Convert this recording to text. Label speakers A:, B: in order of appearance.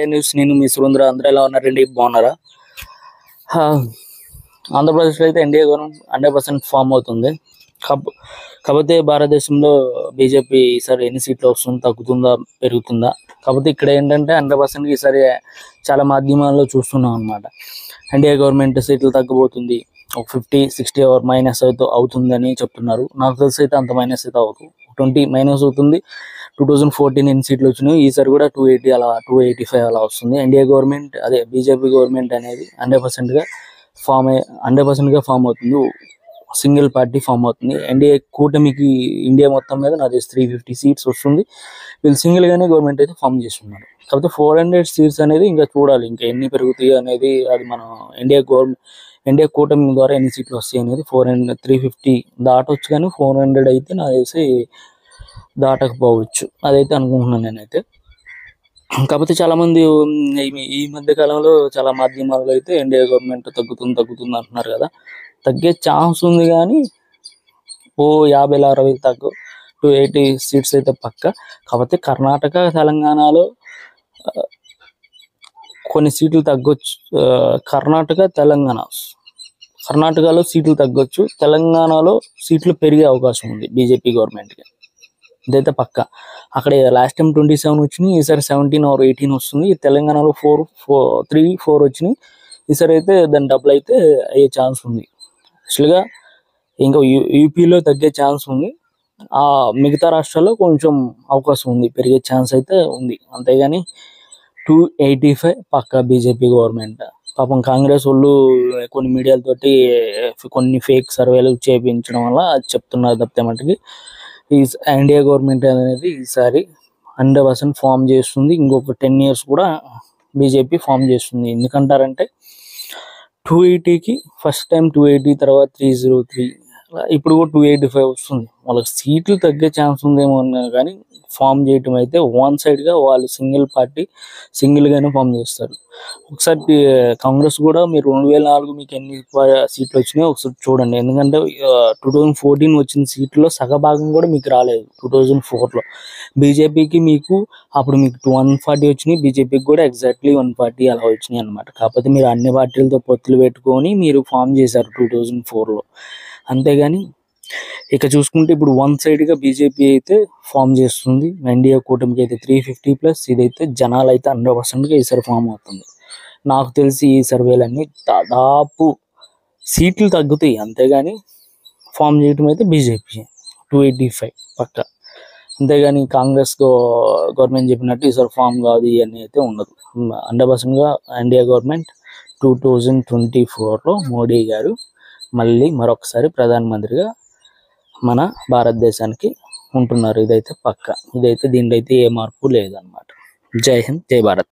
A: News నేను మీ సురేంద్ర. అందరూ ఎలా ఉన్నారండి? బాగున్నారా? ఆంధ్రప్రదేశ్లో అయితే ఎన్డీఏ గవర్నమెంట్ 100% ఫామ్ అవుతుంది. కాకపోతే భారతదేశంలో బీజేపీ ఈసారి ఎన్ని సీట్లు వస్తుంది, తగ్గుతుందా పెరుగుతుందా? కాకపోతే ఇక్కడ ఏంటంటే 100% ఈసారి చాలా మాధ్యమాల్లో చూస్తున్నాం అనమాట. ఎన్డీఏ గవర్నమెంట్ సీట్లు తగ్గబోతుంది, ఒక 50-60 మైనస్ అవుతుందని చెప్తున్నారు. నాకు తెలిసి అయితే అంత మైనస్ అయితే అవుతుంది, 20 మైనస్ అవుతుంది. 2014 ఎన్ని సీట్లు వచ్చినాయి, ఈసారి కూడా 280 అలా 285 అలా వస్తుంది. ఎన్డీఏ గవర్నమెంట్ అదే బీజేపీ గవర్నమెంట్ అనేది 100%గా ఫామ్ అవుతుంది. సింగిల్ పార్టీ ఫామ్ అవుతుంది. ఎన్డీఏ కూటమికి ఇండియా మొత్తం మీద నాకు 350 సీట్స్ వస్తుంది. వీళ్ళు సింగిల్ గానే గవర్నమెంట్ అయితే ఫామ్ చేస్తున్నారు. కాకపోతే 400 సీట్స్ అనేది ఇంకా చూడాలి, ఇంకా ఎన్ని పెరుగుతాయి అనేది. అది మనం ఎన్డీఏ కూటమి ద్వారా ఎన్ని సీట్లు వస్తాయి అనేది 350 దాటవచ్చు, కానీ 400 అయితే నాకు తెలిసి దాటకపోవచ్చు, అదైతే అనుకుంటున్నాను నేనైతే. కాకపోతే చాలా మంది ఈ మధ్య కాలంలో చాలా మాధ్యమాల్లో అయితే ఎన్డీఏ గవర్నమెంట్ తగ్గుతుంది అంటున్నారు కదా. తగ్గే ఛాన్స్ ఉంది, కానీ 50-60 తగ్గు 280 సీట్స్ అయితే పక్క. కాకపోతే కర్ణాటక, తెలంగాణలో కొన్ని సీట్లు తగ్గొచ్చు. కర్ణాటకలో సీట్లు తగ్గొచ్చు, తెలంగాణలో సీట్లు పెరిగే అవకాశం ఉంది బీజేపీ గవర్నమెంట్కి, ఇదైతే పక్క. అక్కడ లాస్ట్ టైం 27 వచ్చినాయి, ఈసారి 17 or 18 వస్తుంది. తెలంగాణలో 3-4 వచ్చినాయి, ఈసారి అయితే దాని డబుల్ అయితే అయ్యే ఛాన్స్ ఉంది. యాక్చువల్గా ఇంకా యూపీలో తగ్గే ఛాన్స్ ఉంది, మిగతా రాష్ట్రాల్లో కొంచెం అవకాశం ఉంది, పెరిగే ఛాన్స్ అయితే ఉంది. అంతేగాని 285 పక్క బీజేపీ గవర్నమెంట్. పాపం కాంగ్రెస్ వాళ్ళు కొన్ని మీడియాలతోటి కొన్ని ఫేక్ సర్వేలు చేయించడం వల్ల చెప్తున్నారు తప్పితే మటుకి ఈ ఎన్డీఏ గవర్నమెంట్ అనేది ఈసారి 100% ఫామ్ చేస్తుంది. ఇంకొక 10 years కూడా బీజేపీ ఫామ్ చేస్తుంది. ఎందుకంటారంటే 280కి ఫస్ట్ టైం 280, తర్వాత 303, ఇప్పుడు కూడా 285 వస్తుంది. వాళ్ళకి సీట్లు తగ్గే ఛాన్స్ ఉందేమో అన్నా కానీ ఫామ్ చేయటం అయితే వన్ సైడ్గా వాళ్ళు సింగిల్గానే ఫామ్ చేస్తారు. ఒకసారి కాంగ్రెస్ కూడా మీరు 2004 మీకు ఎన్ని సీట్లు వచ్చినాయో ఒకసారి చూడండి. ఎందుకంటే 2014 వచ్చిన సీట్లలో సగభాగం కూడా మీకు రాలేదు 2004లో. బీజేపీకి అప్పుడు మీకు 140 వచ్చినాయి, బీజేపీకి కూడా ఎగ్జాక్ట్లీ 140 అలా వచ్చినాయి అనమాట. కాకపోతే మీరు అన్ని పార్టీలతో పొత్తులు పెట్టుకొని మీరు ఫామ్ చేశారు 2004లో. అంతేగాని ఇక చూసుకుంటే ఇప్పుడు వన్ సైడ్గా బీజేపీ అయితే ఫామ్ చేస్తుంది. ఎన్డీఏ కూటమికి అయితే 350+, ఇదైతే జనాలు అయితే 100%గా ఈసారి ఫామ్ అవుతుంది. నాకు తెలిసి ఈ సర్వేలన్నీ దాదాపు సీట్లు తగ్గుతాయి, అంతేగాని ఫామ్ చేయటం అయితే బీజేపీ 285 పక్క. అంతేగాని కాంగ్రెస్ గవర్నమెంట్ చెప్పినట్టు ఈసారి ఫామ్ కాదు ఇవన్నీ అయితే ఉండదు. 100%గా ఎన్డీఏ గవర్నమెంట్ 2024లో మోడీ గారు మళ్ళీ మరొకసారి ప్రధానమంత్రిగా మన భారతదేశానికి ఉంటున్నారు. ఇదైతే పక్క, దీంట్లో అయితే ఏ మార్పు లేదన్నమాట. జై హింద్, జై భారత్.